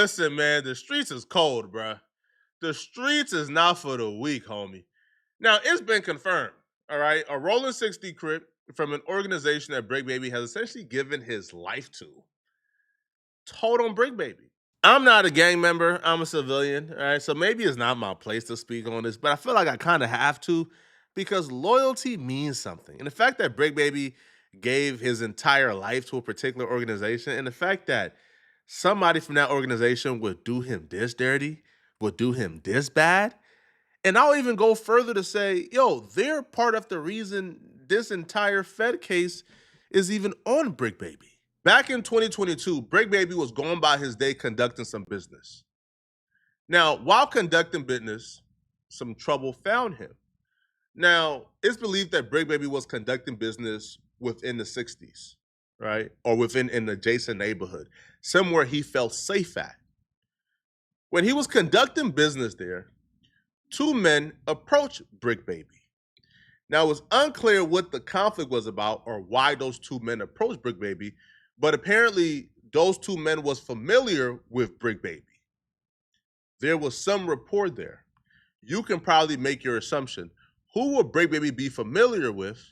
Listen, man, the streets is cold, bruh. The streets is not for the weak, homie. Now, it's been confirmed, all right? A rolling 60 Crip from an organization that Bricc Baby has essentially given his life to told on Bricc Baby. I'm not a gang member, I'm a civilian, all right? So maybe it's not my place to speak on this, but I feel like I kind of have to because loyalty means something. And the fact that Bricc Baby gave his entire life to a particular organization, and the fact that somebody from that organization would do him this dirty, would do him this bad, and I'll even go further to say, yo, they're part of the reason this entire Fed case is even on Bricc Baby. Back in 2022, Bricc Baby was going by his day conducting some business. Now, while conducting business, some trouble found him. Now, it's believed that Bricc Baby was conducting business within the 60s, right? Or within an adjacent neighborhood, somewhere he felt safe at. When he was conducting business there, two men approached Bricc Baby. Now, it was unclear what the conflict was about or why those two men approached Bricc Baby, but apparently those two men was familiar with Bricc Baby. There was some rapport there. You can probably make your assumption. Who would Bricc Baby be familiar with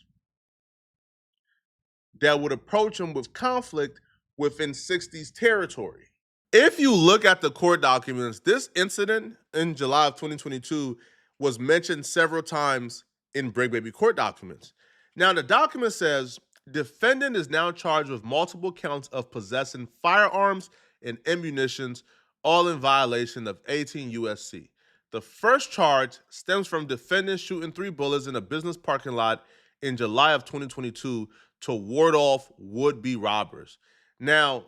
that would approach him with conflict within 60s territory? If you look at the court documents, this incident in July of 2022 was mentioned several times in Bricc Baby court documents. Now, the document says defendant is now charged with multiple counts of possessing firearms and ammunitions, all in violation of 18 USC. The first charge stems from defendant shooting 3 bullets in a business parking lot in July of 2022 to ward off would-be robbers. Now,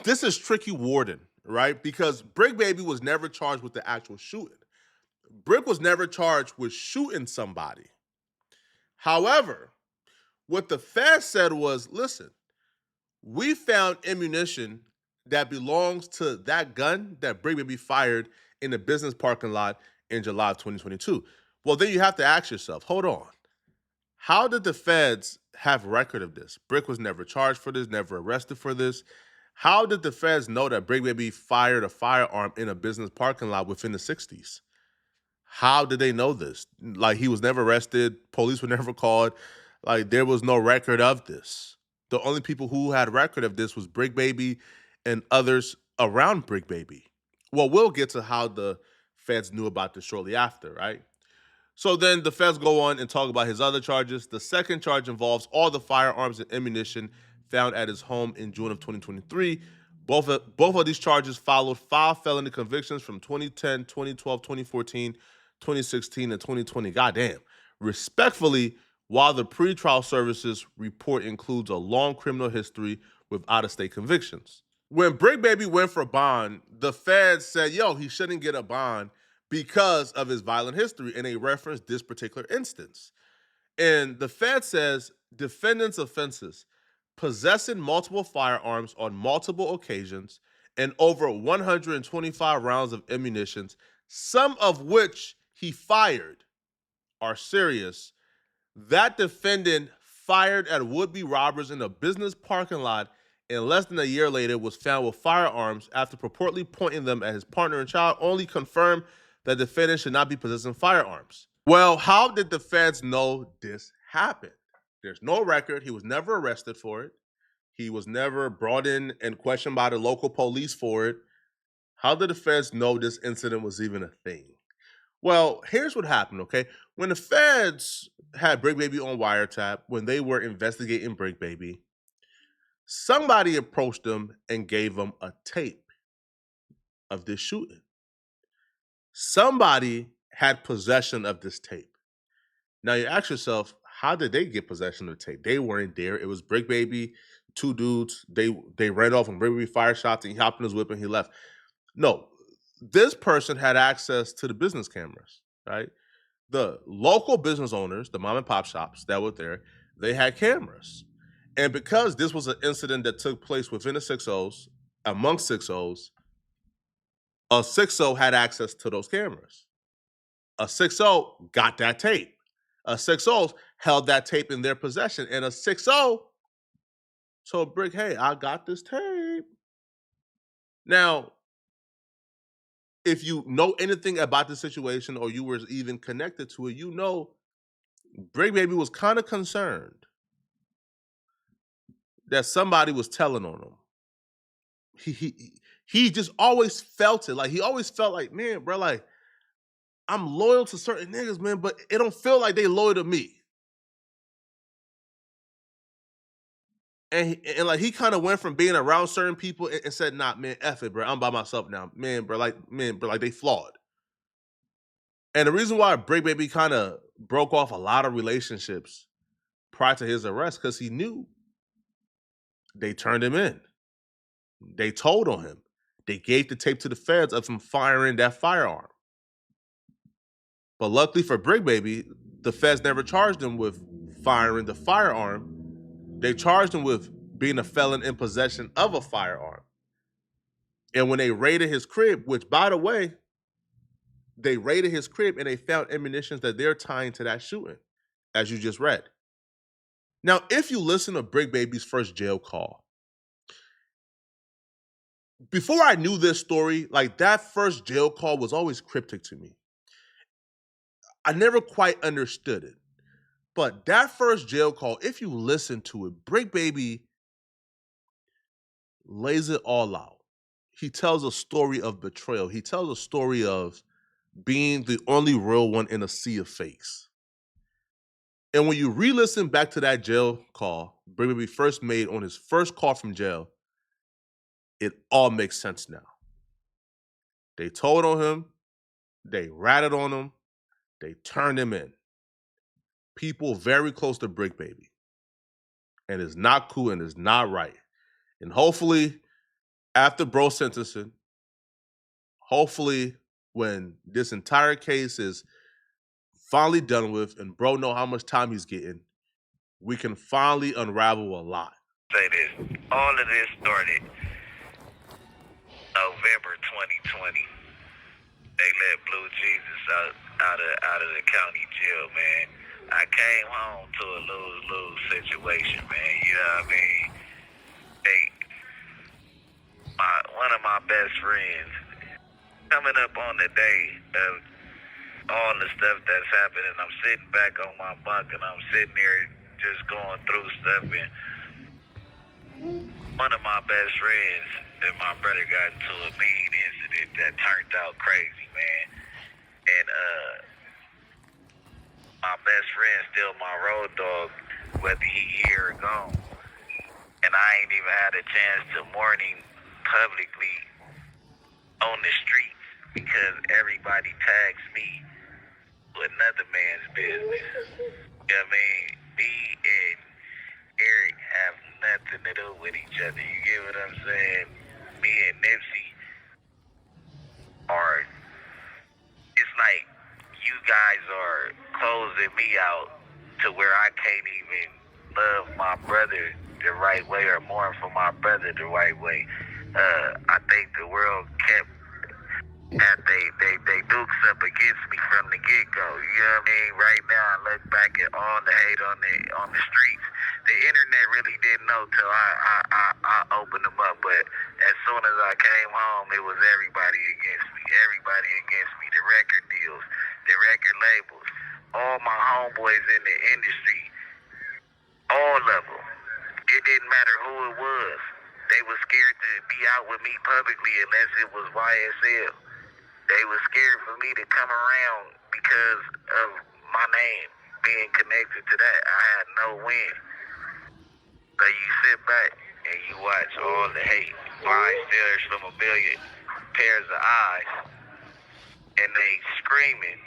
this is tricky warding, right? Because Bricc Baby was never charged with the actual shooting. Bricc was never charged with shooting somebody. However, what the Fed said was, listen, we found ammunition that belongs to that gun that Bricc Baby fired in the business parking lot in July of 2022. Well, then you have to ask yourself, hold on. How did the feds have record of this? Bricc was never charged for this, never arrested for this. How did the feds know that Bricc Baby fired a firearm in a business parking lot within the 60s? How did they know this? Like, he was never arrested, police were never called, like there was no record of this. The only people who had record of this was Bricc Baby and others around Bricc Baby. Well, we'll get to how the feds knew about this shortly after, right? So then the feds go on and talk about his other charges. The second charge involves all the firearms and ammunition found at his home in June of 2023. Both of these charges followed 5 felony convictions from 2010, 2012, 2014, 2016, and 2020. Goddamn. Respectfully, while the pretrial services report includes a long criminal history with out-of-state convictions. When Bricc Baby went for bond, the feds said, yo, he shouldn't get a bond because of his violent history, and they referenced this particular instance. And the Fed says defendant's offenses, possessing multiple firearms on multiple occasions and over 125 rounds of ammunition, some of which he fired, are serious. That defendant fired at would-be robbers in a business parking lot and less than a year later was found with firearms after purportedly pointing them at his partner and child, only confirmed that the defendant should not be possessing firearms. Well, how did the feds know this happened? There's no record. He was never arrested for it. He was never brought in and questioned by the local police for it. How did the feds know this incident was even a thing? Well, here's what happened, okay? When the feds had Bricc Baby on wiretap, when they were investigating Bricc Baby, somebody approached them and gave them a tape of this shooting. Somebody had possession of this tape. Now you ask yourself, how did they get possession of the tape? They weren't there. It was Bricc Baby, 2 dudes. They ran off and Bricc Baby fire shots and he hopped in his whip and he left. No, this person had access to the business cameras, right? The local business owners, the mom and pop shops that were there, they had cameras. And because this was an incident that took place within the 6-0s, amongst 6-0s, a 6-0 had access to those cameras. A 6-0 got that tape. A 6-0 held that tape in their possession. And a 6-0 told Bricc, hey, I got this tape. Now, if you know anything about the situation or you were even connected to it, you know Bricc Baby was kind of concerned that somebody was telling on him. He just always felt it. Like he always felt like, man, bro, like I'm loyal to certain niggas, man, but it don't feel like they loyal to me. And like he kind of went from being around certain people and said, nah, man, F it, bro. I'm by myself now. Man, bro, like they flawed. And the reason why Bricc Baby kind of broke off a lot of relationships prior to his arrest, because he knew they turned him in. They told on him. They gave the tape to the feds of him firing that firearm. But luckily for Bricc Baby, the feds never charged him with firing the firearm. They charged him with being a felon in possession of a firearm. And when they raided his crib, which by the way, they raided his crib and they found ammunition that they're tying to that shooting, as you just read. Now, if you listen to Bricc Baby's first jail call, before I knew this story, like that first jail call was always cryptic to me. I never quite understood it. But that first jail call, if you listen to it, Bricc Baby lays it all out. He tells a story of betrayal. He tells a story of being the only real one in a sea of fakes. And when you re-listen back to that jail call Bricc Baby first made on his first call from jail, it all makes sense now. They told on him, they ratted on him, they turned him in. People very close to Bricc Baby. And it's not cool and it's not right. And hopefully, after bro's sentencing, hopefully when this entire case is finally done with and bro know how much time he's getting, we can finally unravel a lot. Say this, all of this started November 2020. They let Blue Jesus out of the county jail, man. I came home to a lose-lose situation, man. You know what I mean? One of my best friends, coming up on the day of all the stuff that's happening, I'm sitting back on my bunk and I'm sitting there just going through stuff, and one of my best friends and my brother got into a mean incident that turned out crazy, man. And my best friend still my road dog, whether he here or gone. And I ain't even had a chance to mourn him publicly on the streets because everybody tags me with another man's business. You know what I mean? Me and Eric have nothing to do with each other. You get what I'm saying? Me and Nipsey are, it's like you guys are closing me out to where I can't even love my brother the right way or mourn for my brother the right way. I think the world kept and they dukes up against me from the get-go. You know what I mean? Right now, I look back at all the hate on the streets. The internet really didn't know till I opened them up. But as soon as I came home, it was everybody against me. Everybody against me. The record deals, the record labels, all my homeboys in the industry, all of them. It didn't matter who it was. They were scared to be out with me publicly unless it was YSL. They were scared for me to come around because of my name being connected to that. I had no win. So you sit back and you watch all the hate. Blind stares from a million pairs of eyes. And they screaming,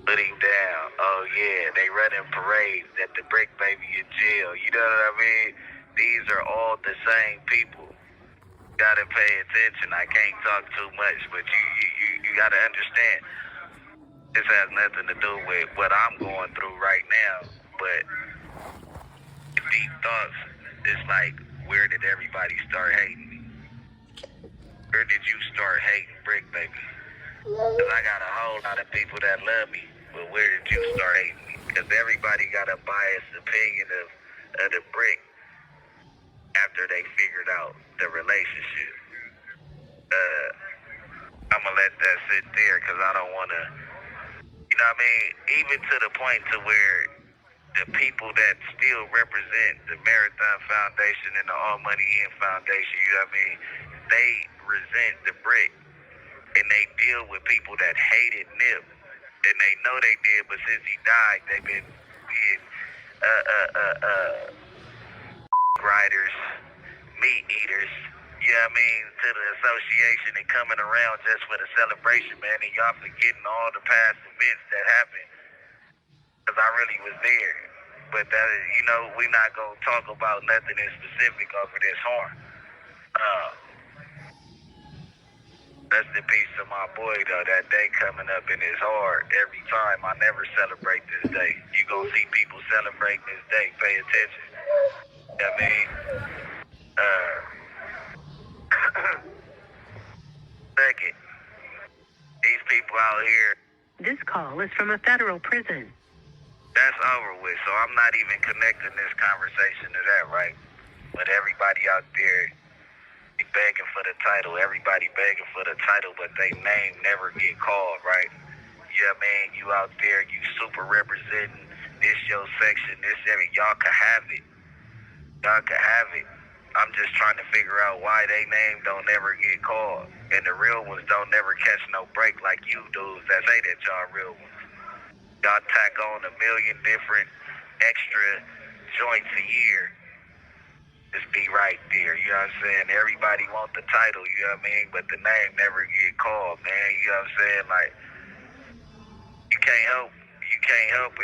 put him down. Oh yeah, they running parades at the Bricc Baby in jail. You know what I mean? These are all the same people. Gotta pay attention. I can't talk too much, but you gotta understand. This has nothing to do with what I'm going through right now. But deep thoughts, it's like, where did everybody start hating me? Where did you start hating Bricc Baby? Because I got a whole lot of people that love me, but where did you start hating me? Because everybody got a biased opinion of the Bricc after they figured out the relationship. I'm gonna let that sit there because I don't want to, you know what I mean? Even to the point to where the people that still represent the Marathon Foundation and the All Money In Foundation, you know what I mean? They resent the Bricc and they deal with people that hated Nip. And they know they did, but since he died, they've been being riders, meat eaters, you know what I mean, to the association and coming around just for the celebration, man. And y'all forgetting all the past events that happened. Because I really was there. But that is, you know, we not going to talk about nothing in specific over this horn. Rest in peace to my boy, though. That day coming up in his heart every time. I never celebrate this day. You going to see people celebrating this day. Pay attention. You know what I mean? Second, these people out here. This call is from a federal prison. That's over with, so I'm not even connecting this conversation to that, right? But everybody out there be begging for the title. Everybody begging for the title, but they name never get called, right? You know what I mean? You out there, you super representing this your section, this area. Y'all can have it. Y'all can have it. I'm just trying to figure out why they name don't never get called. And the real ones don't never catch no break like you dudes that say that y'all real ones. Y'all tack on 1 million different extra joints a year. Just be right there, you know what I'm saying? Everybody want the title, you know what I mean? But the name never get called, man. You know what I'm saying? Like, you can't help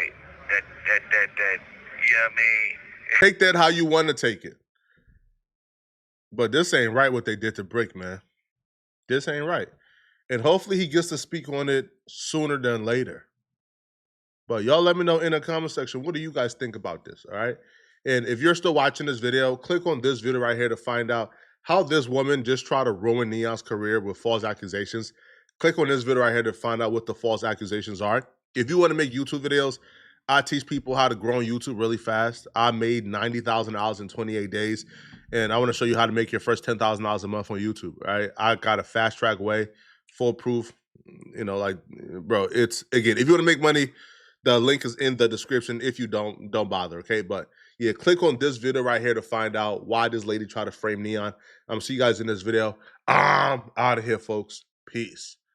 it. That, you know what I mean? Take that how you want to take it. But this ain't right what they did to Bricc, man. This ain't right. And hopefully he gets to speak on it sooner than later. But y'all let me know in the comment section, what do you guys think about this, all right? And if you're still watching this video, click on this video right here to find out how this woman just tried to ruin Neon's career with false accusations. Click on this video right here to find out what the false accusations are. If you want to make YouTube videos, I teach people how to grow on YouTube really fast. I made $90,000 in 28 days, and I want to show you how to make your first $10,000 a month on YouTube, right? I got a fast track way, foolproof, you know, like, bro, it's, again, if you want to make money, the link is in the description. If you don't bother, okay? But yeah, click on this video right here to find out why this lady tried to frame Neon. I'm see you guys in this video. I'm out of here, folks. Peace.